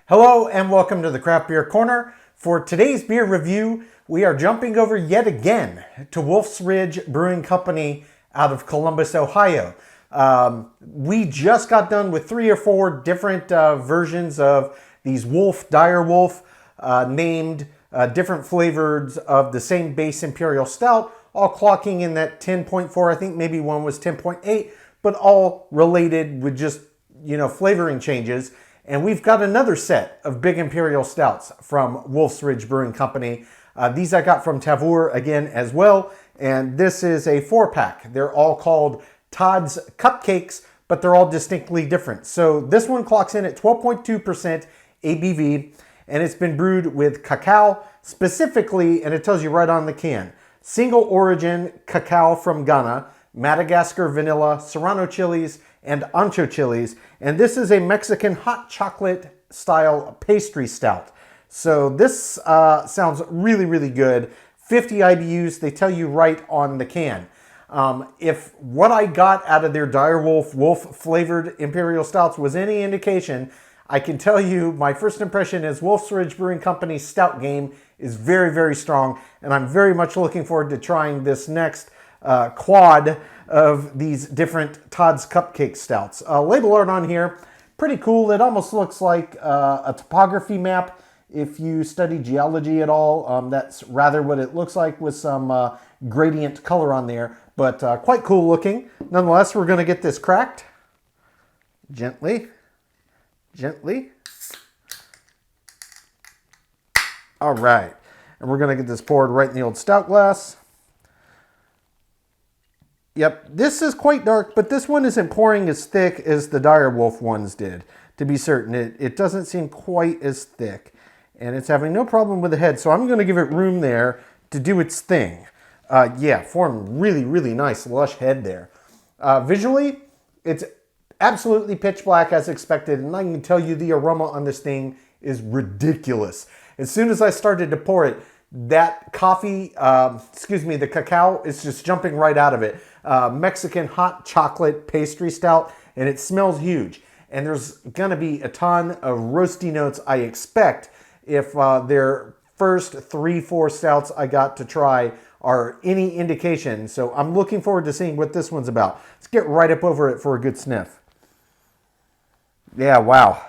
Hello and welcome to the Craft Beer Corner. For today's beer review, we are jumping over yet again to Wolf's Ridge Brewing Company out of Columbus, Ohio. We just got done with 3 or 4 different versions of these Dire Wolf, named different flavors of the same base Imperial Stout, all clocking in that 10.4. I think maybe one was 10.8, but all related with just, flavoring changes. And we've got another set of big Imperial Stouts from Wolf's Ridge Brewing Company. These I got from Tavour again as well. And this is a 4-pack. They're all called Todd's Cupcakes, but they're all distinctly different. So this one clocks in at 12.2% ABV, and it's been brewed with cacao specifically, and it tells you right on the can. Single origin cacao from Ghana, Madagascar vanilla, serrano chilies, and ancho chilies. And this is a Mexican hot chocolate style pastry stout. So this sounds really, really good. 50 IBUs, they tell you right on the can. If what I got out of their Dire Wolf flavored Imperial Stouts was any indication, I can tell you my first impression is Wolf's Ridge Brewing Company's stout game is very, very strong. And I'm very much looking forward to trying this next quad of these different Todd's Cupcake Stouts. Label art on here, pretty cool. It almost looks like a topography map. If you study geology at all, that's rather what it looks like with some gradient color on there, but quite cool looking. Nonetheless, we're going to get this cracked gently. All right, and we're going to get this poured right in the old stout glass. Yep, this is quite dark, but this one isn't pouring as thick as the Dire Wolf ones did. To be certain, it doesn't seem quite as thick, and it's having no problem with the head, so I'm going to give it room there to do its thing. Yeah, formed really, really nice, lush head there. Visually, it's absolutely pitch black as expected, and I can tell you the aroma on this thing is ridiculous. As soon as I started to pour it, that the cacao is just jumping right out of it. Mexican hot chocolate pastry stout, and it smells huge. And there's gonna be a ton of roasty notes, I expect, if their first 3-4 stouts I got to try are any indication. So I'm looking forward to seeing what this one's about. Let's get right up over it for a good sniff. Yeah, wow.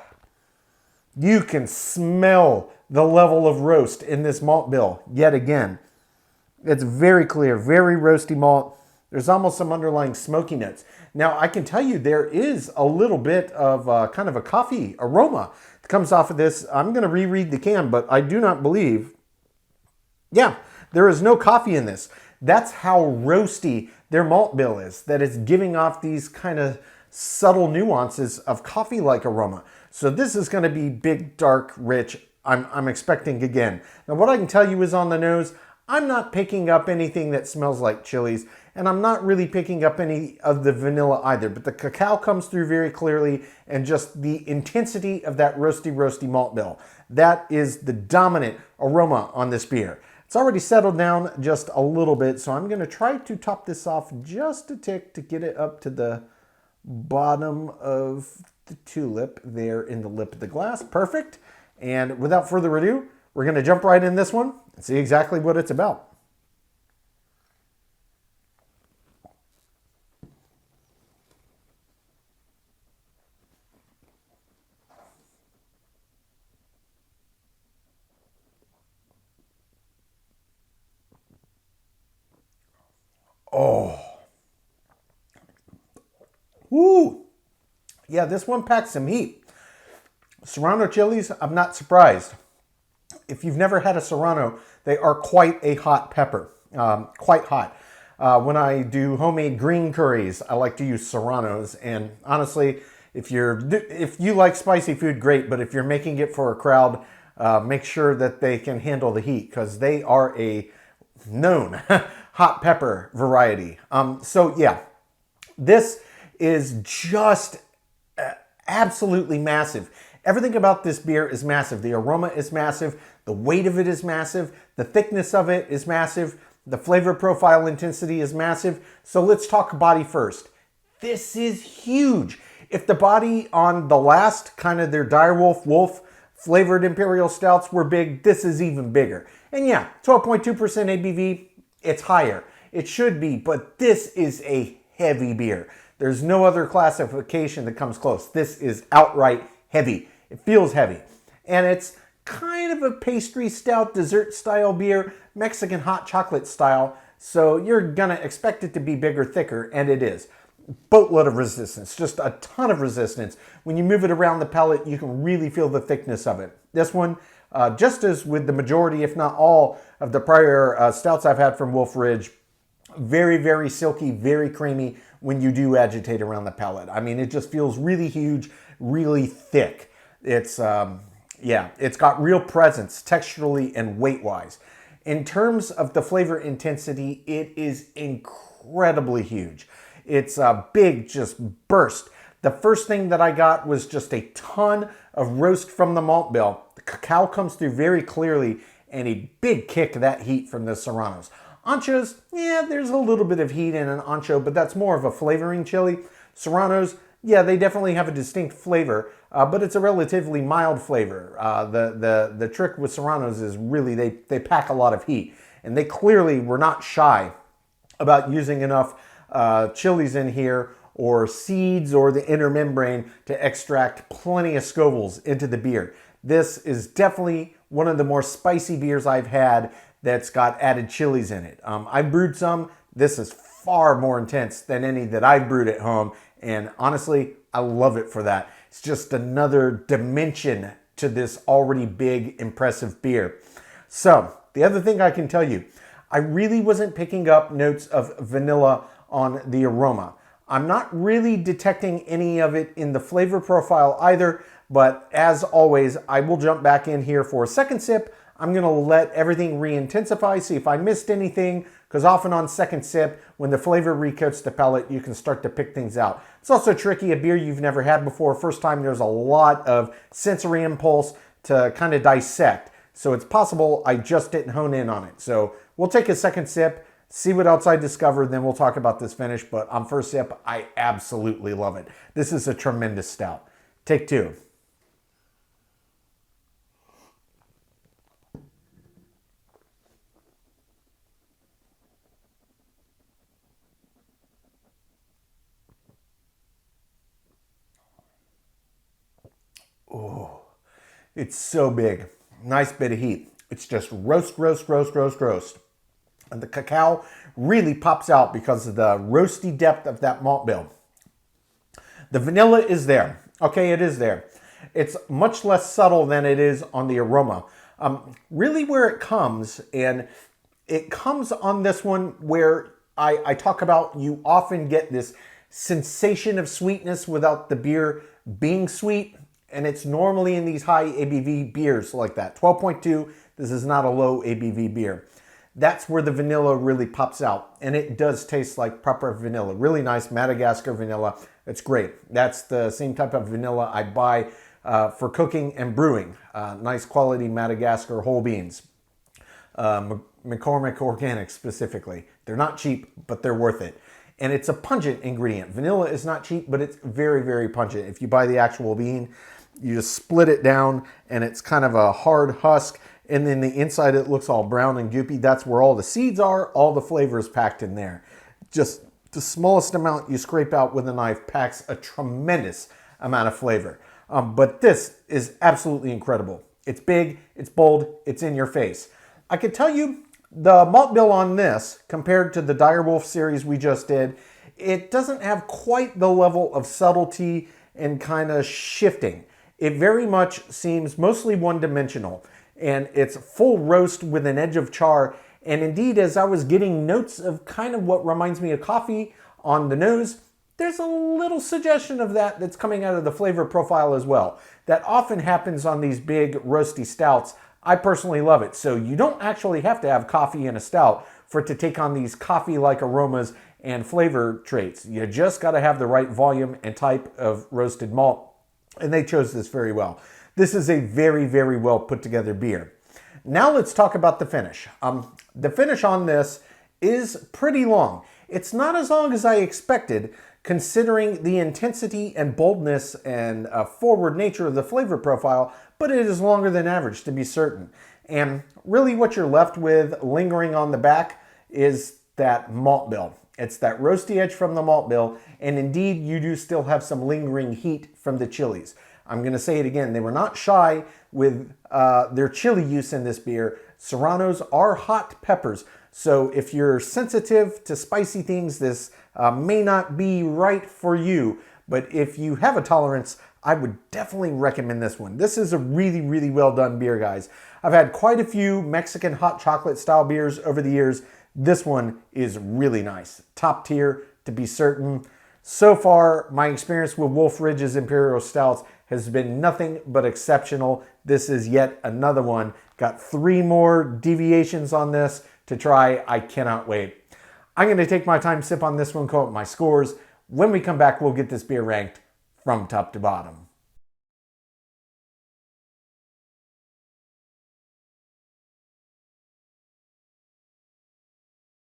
You can smell the level of roast in this malt bill yet again. It's very clear, very roasty malt. There's almost some underlying smoky notes. Now, I can tell you there is a little bit of kind of a coffee aroma that comes off of this. I'm going to reread the can, but I do not believe, yeah, there is no coffee in this. That's how roasty their malt bill is, that it's giving off these kind of subtle nuances of coffee-like aroma. So this is going to be big, dark, rich. I'm expecting again. Now, what I can tell you is on the nose, I'm not picking up anything that smells like chilies, and I'm not really picking up any of the vanilla either, but the cacao comes through very clearly, and just the intensity of that roasty malt bill. That is the dominant aroma on this beer. It's already settled down just a little bit, so I'm going to try to top this off just a tick to get it up to the bottom of the tulip there in the lip of the glass. Perfect. And without further ado, we're going to jump right in this one and see exactly what it's about. Oh. Woo. Yeah, this one packs some heat. Serrano chilies, I'm not surprised. If you've never had a serrano, they are quite a hot pepper, quite hot. When I do homemade green curries, I like to use serranos. And honestly, if you like spicy food, great. But if you're making it for a crowd, make sure that they can handle the heat, because they are a known hot pepper variety. So yeah, this is just absolutely massive. Everything about this beer is massive. The aroma is massive. The weight of it is massive. The thickness of it is massive. The flavor profile intensity is massive. So let's talk body first. This is huge. If the body on the last kind of their Dire Wolf Flavored Imperial Stouts were big. This is even bigger. And yeah, 12.2% ABV, it's higher. It should be, but this is a heavy beer. There's no other classification that comes close. This is outright heavy. It feels heavy. And it's kind of a pastry stout, dessert style beer, Mexican hot chocolate style. So you're gonna expect it to be bigger, thicker, and it is. Boatload of resistance, just a ton of resistance. When you move it around the palate, you can really feel the thickness of it. This one, just as with the majority, if not all, of the prior stouts I've had from Wolf Ridge, very, very silky, very creamy when you do agitate around the palate. I mean, it just feels really huge, really thick. It's, yeah, it's got real presence texturally and weight-wise. In terms of the flavor intensity, it is incredibly huge. It's a big, just burst. The first thing that I got was just a ton of roast from the malt bill. The cacao comes through very clearly, and a big kick of that heat from the serranos. Anchos, yeah, there's a little bit of heat in an ancho, but that's more of a flavoring chili. Serranos, yeah, they definitely have a distinct flavor, but it's a relatively mild flavor. The trick with serranos is really they pack a lot of heat, and they clearly were not shy about using enough chilies in here or seeds or the inner membrane to extract plenty of Scovilles into the beer. This is definitely one of the more spicy beers I've had that's got added chilies in it. I've brewed some. This is far more intense than any that I've brewed at home, and honestly, I love it for that. It's just another dimension to this already big, impressive beer. So, the other thing I can tell you, I really wasn't picking up notes of vanilla on the aroma. I'm not really detecting any of it in the flavor profile either, but as always, I will jump back in here for a second sip. I'm gonna let everything re-intensify, see if I missed anything, because often on second sip, when the flavor recoats the palate, you can start to pick things out. It's also tricky, a beer you've never had before. First time, there's a lot of sensory impulse to kind of dissect. So it's possible I just didn't hone in on it. So we'll take a second sip, see what else I discovered, then we'll talk about this finish. But on first sip, I absolutely love it. This is a tremendous stout. Take two. Oh, it's so big. Nice bit of heat. It's just roast, roast, roast, roast, roast. And the cacao really pops out because of the roasty depth of that malt bill. The vanilla is there. Okay, it is there. It's much less subtle than it is on the aroma. Really where it comes, and it comes on this one where I talk about you often get this sensation of sweetness without the beer being sweet. And it's normally in these high ABV beers like that. 12.2, this is not a low ABV beer. That's where the vanilla really pops out. And it does taste like proper vanilla. Really nice Madagascar vanilla. It's great. That's the same type of vanilla I buy for cooking and brewing. Nice quality Madagascar whole beans. McCormick Organic specifically. They're not cheap, but they're worth it. And it's a pungent ingredient. Vanilla is not cheap, but it's very, very pungent. If you buy the actual bean, you just split it down and it's kind of a hard husk. And then the inside, it looks all brown and goopy. That's where all the seeds are. All the flavor is packed in there. Just the smallest amount you scrape out with a knife packs a tremendous amount of flavor. But this is absolutely incredible. It's big, it's bold, it's in your face. I could tell you the malt bill on this, compared to the Direwolf series we just did, it doesn't have quite the level of subtlety and kind of shifting. It very much seems mostly one-dimensional, and it's full roast with an edge of char. And indeed, as I was getting notes of kind of what reminds me of coffee on the nose, there's a little suggestion of that that's coming out of the flavor profile as well. That often happens on these big roasty stouts. I personally love it. So you don't actually have to have coffee in a stout for it to take on these coffee-like aromas and flavor traits. You just got to have the right volume and type of roasted malt. And they chose this very well. This is a very, very well put together beer. Now let's talk about the finish. The finish on this is pretty long. It's not as long as I expected, considering the intensity and boldness and forward nature of the flavor profile, but it is longer than average to be certain. And really what you're left with lingering on the back is that malt bill. It's that roasty edge from the malt bill, and indeed you do still have some lingering heat from the chilies. I'm going to say it again, they were not shy with their chili use in this beer. Serranos are hot peppers, so if you're sensitive to spicy things, this may not be right for you. But if you have a tolerance, I would definitely recommend this one. This is a really, really well done beer, guys. I've had quite a few Mexican hot chocolate style beers over the years. This one is really nice. Top tier, to be certain. So far, my experience with Wolf Ridge's Imperial Stouts has been nothing but exceptional. This is yet another one. Got 3 more deviations on this to try. I cannot wait. I'm going to take my time, sip on this one, call up my scores. When we come back, we'll get this beer ranked from top to bottom.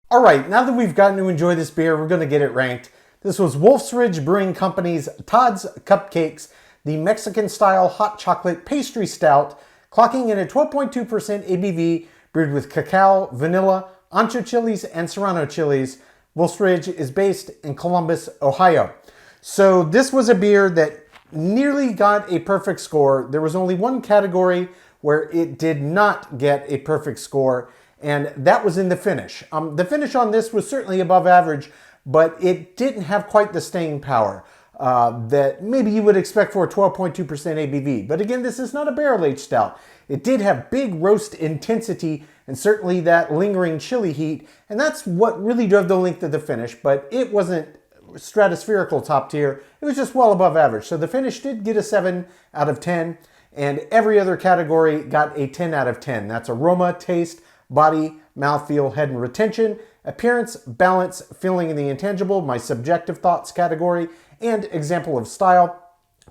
All right, now that we've gotten to enjoy this beer, we're going to get it ranked. This was Wolf Ridge Brewing Company's Todd's Cupcakes, the Mexican-style hot chocolate pastry stout, clocking in at 12.2% ABV, brewed with cacao, vanilla, ancho chilies, and serrano chilies. Wolf Ridge is based in Columbus, Ohio. So this was a beer that nearly got a perfect score. There was only one category where it did not get a perfect score, and that was in the finish. The finish on this was certainly above average, but it didn't have quite the staying power that maybe you would expect for a 12.2% ABV. But again, this is not a barrel-aged stout. It did have big roast intensity and certainly that lingering chili heat, and that's what really drove the length of the finish, but it wasn't stratospherical top tier. It was just well above average. So the finish did get a 7 out of 10, and every other category got a 10 out of 10. That's aroma, taste, body, mouthfeel, head and retention, appearance, balance, feeling in the intangible, my subjective thoughts category, and example of style,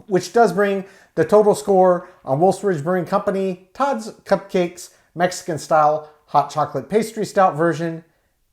which does bring the total score on Wolf Ridge Brewing Company, Todd's Cupcakes, Mexican style hot chocolate pastry stout version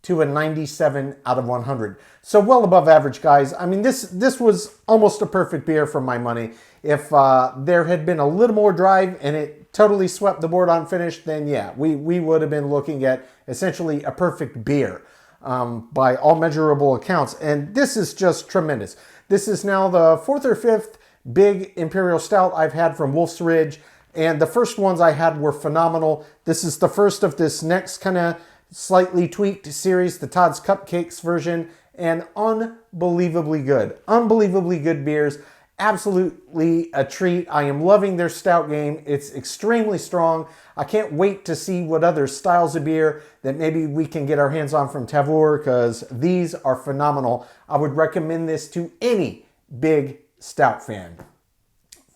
to a 97 out of 100. So well above average, guys. I mean, this was almost a perfect beer for my money. If there had been a little more drive and it totally swept the board on finish, then yeah, we would have been looking at essentially a perfect beer by all measurable accounts. And this is just tremendous. This is now the 4th or 5th big Imperial Stout I've had from Wolf Ridge, and the first ones I had were phenomenal. This is the first of this next kind of slightly tweaked series, the Todd's Cupcakes version, and unbelievably good. Unbelievably good beers. Absolutely a treat. I am loving their stout game. It's extremely strong. I can't wait to see what other styles of beer that maybe we can get our hands on from Tavour, because these are phenomenal. I would recommend this to any big stout fan.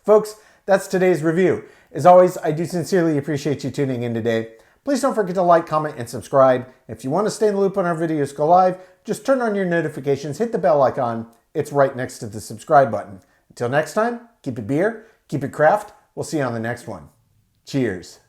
Folks, that's today's review. As always, I do sincerely appreciate you tuning in today. Please don't forget to like, comment, and subscribe. If you want to stay in the loop when our videos go live, just turn on your notifications, hit the bell icon. It's right next to the subscribe button. Until next time, keep it beer, keep it craft. We'll see you on the next one. Cheers.